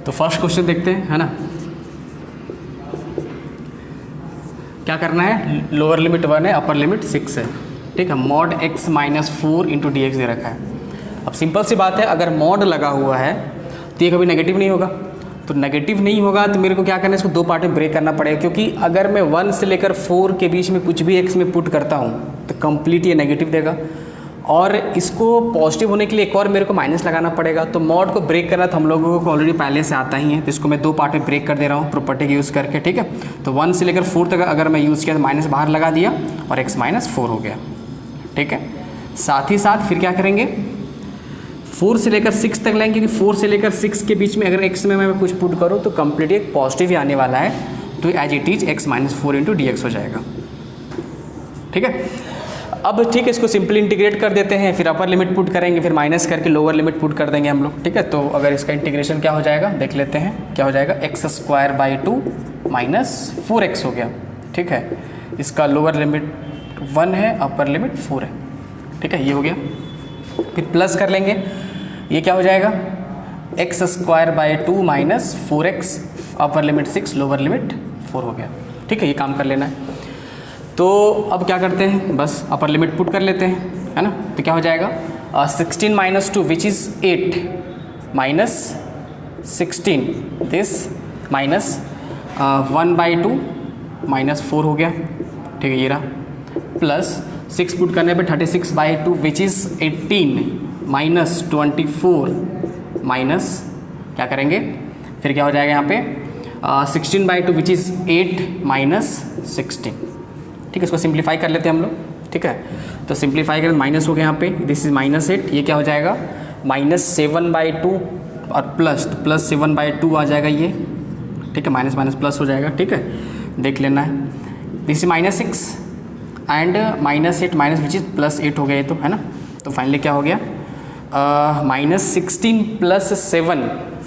तो first question देखते हैं, है ना। क्या करना है, लोअर लिमिट 1 है, अपर लिमिट 6 है, ठीक है। Mod x minus 4 into D X दे रखा है। अब सिंपल सी बात है, अगर मॉड लगा हुआ है तो ये कभी नेगेटिव नहीं होगा, तो नेगेटिव नहीं होगा तो मेरे को क्या करना है, इसको दो पार्ट में ब्रेक करना पड़ेगा, क्योंकि अगर मैं 1 से लेकर 4 के बीच में कुछ भी x में पुट करता हूँ तो कंप्लीट ये नेगेटिव देगा, और इसको पॉजिटिव होने के लिए एक और मेरे को माइनस लगाना पड़ेगा। तो मॉड को ब्रेक करना तो हम लोगों को ऑलरेडी पहले से आता ही है, तो इसको मैं दो पार्ट में ब्रेक कर दे रहा हूँ प्रॉपर्टी का यूज़ करके, ठीक है। तो 1 से लेकर 4 तक अगर मैं यूज़ किया तो माइनस बाहर लगा दिया और x माइनस 4 हो गया, ठीक है। साथ ही साथ फिर क्या करेंगे, 4 से लेकर 6 तक लाएंगे, क्योंकि 4 से लेकर 6 के बीच में अगर x में मैं कुछ पुट करूँ तो कंप्लीट एक पॉजिटिव ही आने वाला है, तो as it is x minus 4 into D X हो जाएगा, ठीक है। अब ठीक है, इसको सिंपली इंटीग्रेट कर देते हैं, फिर अपर लिमिट पुट करेंगे, फिर माइनस करके लोअर लिमिट पुट कर देंगे हम लोग, ठीक है। तो अगर इसका इंटीग्रेशन क्या हो जाएगा देख लेते हैं, क्या हो जाएगा, x² माइनस 4x हो गया, ठीक है। इसका लोअर लिमिट 1 है, अपर लिमिट 4 है, ठीक है, ये हो गया। फिर प्लस कर लेंगे, ये क्या हो जाएगा, x² minus 4x, upper limit 6, lower limit 4 हो गया, ठीक है। ये काम कर लेना है। तो अब क्या करते हैं, बस अपर लिमिट पुट कर लेते हैं, है ना। तो क्या हो जाएगा, 16 minus 2 which is 8 minus 16 this minus 1/2 minus 4 हो गया, ठीक है, ये रहा। प्लस 6 पुट करने पे 36/2 विच इज़ 18 माइनस 24 माइनस क्या करेंगे, फिर क्या हो जाएगा यहाँ पे 16/2 विच इज़ 8 माइनस 16, ठीक है। इसको सिंप्लीफाई कर लेते हैं हम लोग, ठीक है। तो सिंप्लीफाई करें माइनस हो गया यहाँ पे, दिस इज -8, ये क्या हो जाएगा -7/2 और प्लस 7/2 आ जाएगा ये, ठीक है, माइनस माइनस प्लस हो जाएगा, ठीक है, देख लेना है। This is -6 and -8 minus which is +8 हो गया ये, तो है ना। तो फाइनली क्या हो गया, -16 + 7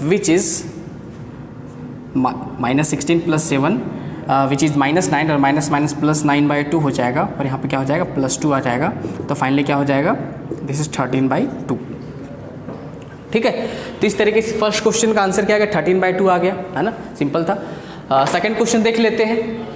विच इज़ -16 + 7 विच इज़ -9 और माइनस माइनस +9/2 हो जाएगा, और यहाँ पे क्या हो जाएगा +2 आ जाएगा। तो फाइनली क्या हो जाएगा, दिस इज 13/2, ठीक है। तो इस तरीके से फर्स्ट क्वेश्चन का आंसर क्या आ गया, 13/2 आ गया, है ना, सिंपल था। सेकंड क्वेश्चन देख लेते हैं।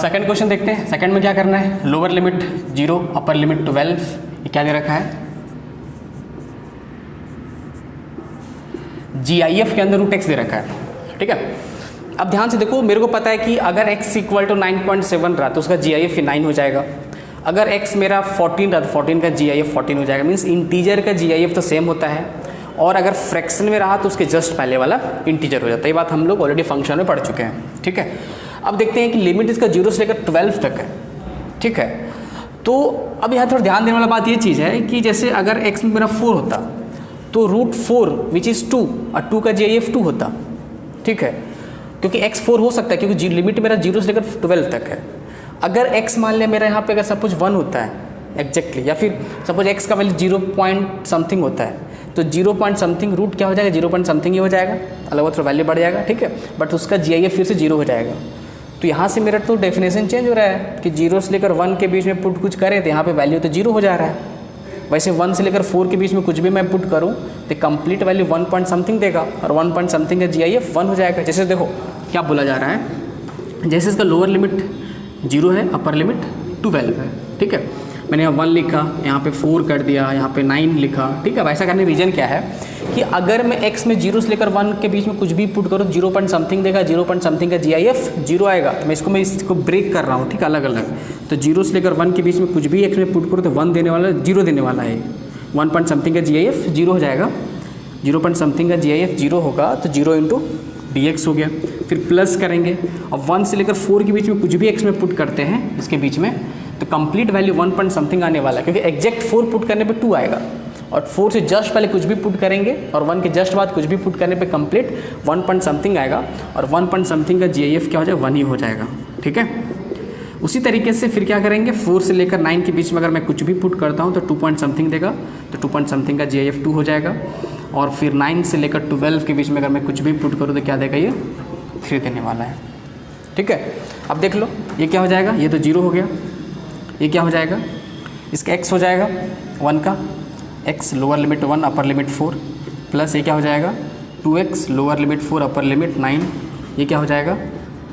सेकंड क्वेश्चन देखते हैं। सेकंड में क्या करना है, लोअर लिमिट 0, अपर लिमिट 12, ये क्या दे रखा है, GIF के अंदर √x दे रखा है, ठीक है। अब ध्यान से देखो, मेरे को पता है कि अगर x = 9.7 रहा तो उसका GIF 9 हो जाएगा। अगर x मेरा 14 रहा तो 14 का GIF 14 हो जाएगा, मीन्स इंटीजर का GIF तो सेम होता है, और अगर फ्रैक्शन में रहा तो उसके जस्ट पहले वाला इंटीजर हो जाता है। ये बात हम लोग ऑलरेडी फंक्शन में पढ़ चुके हैं, ठीक है। अब देखते हैं कि लिमिट इसका 0 से लेकर 12 तक है, ठीक है। तो अब यहाँ थोड़ा ध्यान देने वाला बात ये चीज़ है कि जैसे अगर x में मेरा 4 होता तो √4 विच इज़ 2 और 2 का GIF 2 होता, ठीक है, क्योंकि x 4 हो सकता है क्योंकि लिमिट मेरा 0 से लेकर 12 तक है। अगर x मान लिया मेरा यहाँ पे अगर सपोज 1 होता है एग्जैक्टली, या फिर सपोज x का वैल्यू 0.something होता है, तो 0.something रूट क्या हो जाएगा, 0.something ही हो जाएगा, अलग अलग वैल्यू बढ़ जाएगा, ठीक है, बट उसका GIF फिर से 0 हो जाएगा। तो यहाँ से मेरा तो डेफिनेशन चेंज हो रहा है कि 0 से लेकर 1 के बीच में पुट कुछ करें तो यहाँ पे वैल्यू तो 0 हो जा रहा है। वैसे 1 से लेकर 4 के बीच में कुछ भी मैं पुट करूँ तो कंप्लीट वैल्यू 1.something देगा, और 1.something का GIF 1 हो जाएगा। जैसे देखो क्या बोला जा रहा है, जैसे इसका लोअर लिमिट 0 है, अपर लिमिट 12 है, ठीक है। मैंने यहाँ 1 लिखा, यहाँ पे 4 कर दिया, यहाँ पे 9 लिखा, ठीक है। वैसा करने रीजन क्या है कि अगर मैं x में 0 से लेकर 1 के बीच में कुछ भी पुट करूँ 0.something देगा, 0.something का GIF 0 आएगा। तो मैं इसको ब्रेक कर रहा हूँ, ठीक है, अलग अलग। तो 0 से लेकर 1 के बीच में कुछ भी x में पुट करो तो 1 देने वाला, 0 देने वाला है, 1.something का GIF 0 हो जाएगा। 0.something का GIF 0 होगा तो 0 इंटू dx हो गया। फिर प्लस करेंगे, अब 1 से लेकर 4 के बीच में कुछ भी x में पुट करते हैं इसके बीच में, तो कंप्लीट वैल्यू 1.something आने वाला है, क्योंकि एग्जैक्ट 4 पुट करने पे 2 आएगा, और 4 से जस्ट पहले कुछ भी पुट करेंगे और 1 के जस्ट बाद कुछ भी पुट करने पे कंप्लीट 1 पॉइंट समथिंग आएगा और 1 पॉइंट समथिंग का GIF क्या हो जाएगा 1 ही हो जाएगा। ठीक है, उसी तरीके से फिर क्या करेंगे 4 से लेकर 9 के बीच में अगर मैं कुछ भी पुट करता हूँ तो 2 पॉइंट समथिंग देगा, तो 2 पॉइंट समथिंग का GIF 2 हो जाएगा। और फिर 9 से लेकर 12 के बीच में अगर मैं कुछ भी पुट करूँ तो क्या देगा ये 3 देने वाला है। ठीक है, अब देख लो ये क्या हो जाएगा, ये तो 0 हो गया, ये क्या हो जाएगा इसका x हो जाएगा 1 का, x lower limit 1 upper limit 4 plus ये क्या हो जाएगा 2x lower limit 4 upper limit 9, ये क्या हो जाएगा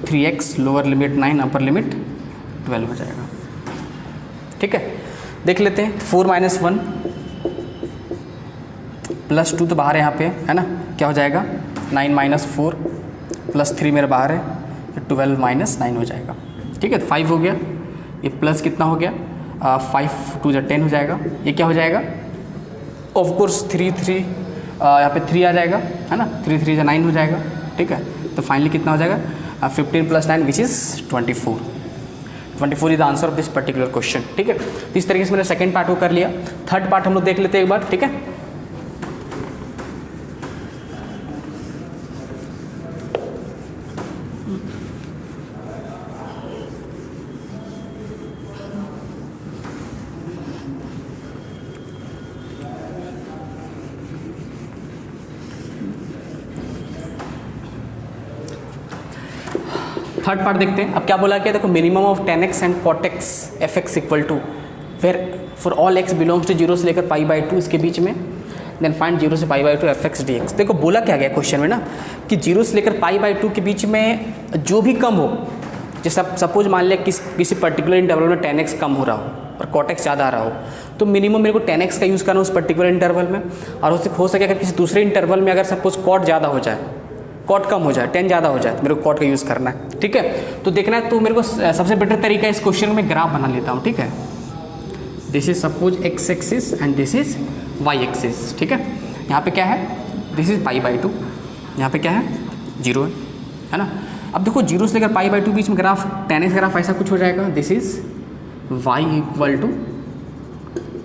3x lower limit 9 upper limit 12 हो जाएगा। ठीक है, देख लेते हैं 4 - 1 प्लस 2 तो बाहर है यहाँ पे है ना, क्या हो जाएगा 9 - 4 प्लस 3 मेरे बाहर है, 12 - 9 हो जाएगा। ठीक है, 5 हो गया, ये प्लस कितना हो गया 5 × 2 = 10 हो जाएगा। ये क्या हो जाएगा ऑफ कोर्स 3 यहाँ पे 3 आ जाएगा है ना, 3 × 3 = 9 हो जाएगा। ठीक है, तो फाइनली कितना हो जाएगा 15 + 9 which is 24 is the answer of this particular question. ठीक है, तो इस तरीके से मैंने सेकंड पार्ट को कर लिया। थर्ड पार्ट हम लोग देख लेते हैं एक बार। ठीक है, थर्ड पार्ट देखते हैं। अब क्या बोला गया, देखो minimum of 10x and cot x fx equal to where for all x belongs to 0 से लेकर π/2 इसके बीच में, देन फाइंड 0 से π/2 fx dx। देखो बोला क्या गया क्वेश्चन में ना कि 0 से लेकर π/2 के बीच में जो भी कम हो, जैसे सपोज मान लिया किसी पर्टिकुलर इंटरवल में 10x कम हो रहा हो और cot x ज़्यादा आ रहा हो, तो मिनिमम मेरे को 10x का यूज़ करना उस पर्टिकुलर इंटरवल में। और हो सके अगर किसी दूसरे इंटरवल में अगर सपोज cot ज़्यादा हो जाए, cot कम हो जाए, 10 ज़्यादा हो जाए, तो मेरे को cot का यूज़ करना है। ठीक है, तो देखना है, तो मेरे को सबसे बेटर तरीका इस क्वेश्चन में ग्राफ बना लेता हूँ। ठीक है, this is suppose x axis and this is y axis. ठीक है, यहाँ पे क्या है, दिस इज π/2, यहाँ पे क्या है 0 है ना। अब देखो 0 से लेकर π/2 बीच में ग्राफ 10x ग्राफ ऐसा कुछ हो जाएगा, this is y =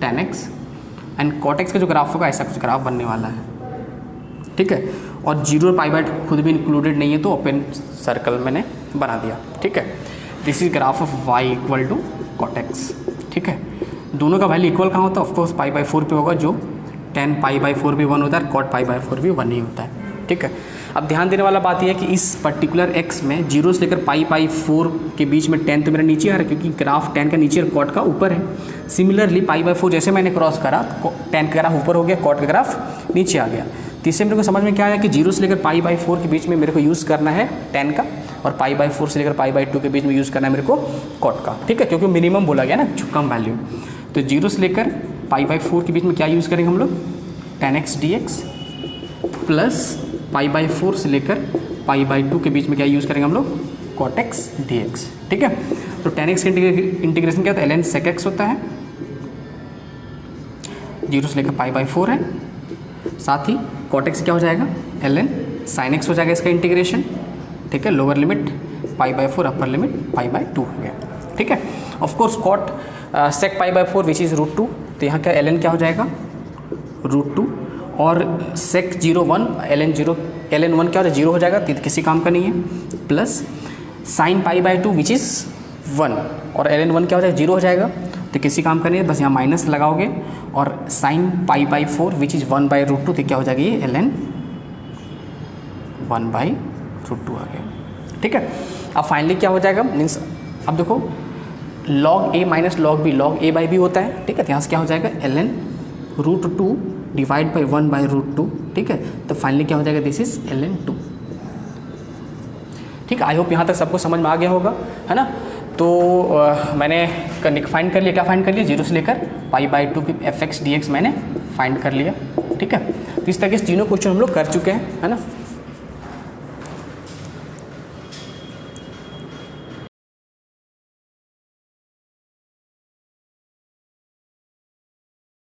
10x and cot x का जो ग्राफ होगा ऐसा कुछ ग्राफ बनने वाला है। ठीक है, और 0 और π/2 खुद भी इंक्लूडेड नहीं है तो ओपन सर्कल मैंने बना दिया। ठीक है, this is graph of y = cot x। ठीक है, दोनों का वैल्यू इक्वल कहाँ होता है, ऑफकोर्स π/4 पे होगा, जो 10 π/4 भी 1 होता है, cot π/4 भी 1 ही होता है। ठीक है, अब ध्यान देने वाला बात यह है कि इस पर्टिकुलर x में 0 से लेकर π/4 के बीच में 10 तो मेरा नीचे आ रहा है, क्योंकि ग्राफ 10 का नीचे और cot का ऊपर है। सिमिलरली π/4 जैसे मैंने क्रॉस करा, 10 का ग्राफ ऊपर हो गया, cot का ग्राफ नीचे आ गया। तो इससे मेरे को समझ में क्या आया कि 0 से लेकर π/4 के बीच में मेरे को यूज़ करना है 10 का, और π/4 से लेकर π/2 के बीच में यूज़ करना है मेरे को cot का। ठीक है, क्योंकि मिनिमम बोला गया ना, कम वैल्यू। तो 0 से लेकर π/4 के बीच में क्या यूज़ करेंगे हम लोग 10x dx प्लस π/4 से लेकर π/2 के बीच में क्या यूज़ करेंगे हम लोग cot x dx। ठीक है, तो 10x का इंटीग्रेशन क्या होता है, ln sec x होता है, 0 से लेकर π/4 है, साथ ही cot x क्या हो जाएगा ln sin x हो जाएगा इसका इंटीग्रेशन। ठीक है, लोअर लिमिट π/4 अपर लिमिट π/2 हो गया। ठीक है, of course cot sec π/4 which is √2, तो यहाँ क्या ln क्या हो जाएगा √2, और sec 0 1 ln 1 क्या हो जाएगा 0 हो जाएगा, तो किसी काम का नहीं है, प्लस sin π/2 विच इज़ 1 और ln 1 क्या हो जाएगा 0 हो जाएगा, तो किसी काम का नहीं है, बस यहाँ माइनस लगाओगे, और sin π/4 विच इज़ 1/√2, तो क्या हो जाएगा ये ln 1/√2 आ गया। ठीक है, अब फाइनली क्या हो जाएगा मीन्स, अब देखो log a minus log b, log a/b होता है। ठीक है, तो यहाँ से क्या हो जाएगा ln √2 डिवाइड बाई 1/√2। ठीक है, तो फाइनली क्या हो जाएगा दिस इज ln 2। ठीक है, आई होप यहाँ तक सबको समझ में आ गया होगा, है ना। तो मैंने फाइंड कर लिया, क्या फाइंड कर लिया 0 से लेकर π/2 की fx dx मैंने फाइंड कर लिया। ठीक है, तो इस तरह के तीनों क्वेश्चन हम लोग कर चुके हैं, है ना।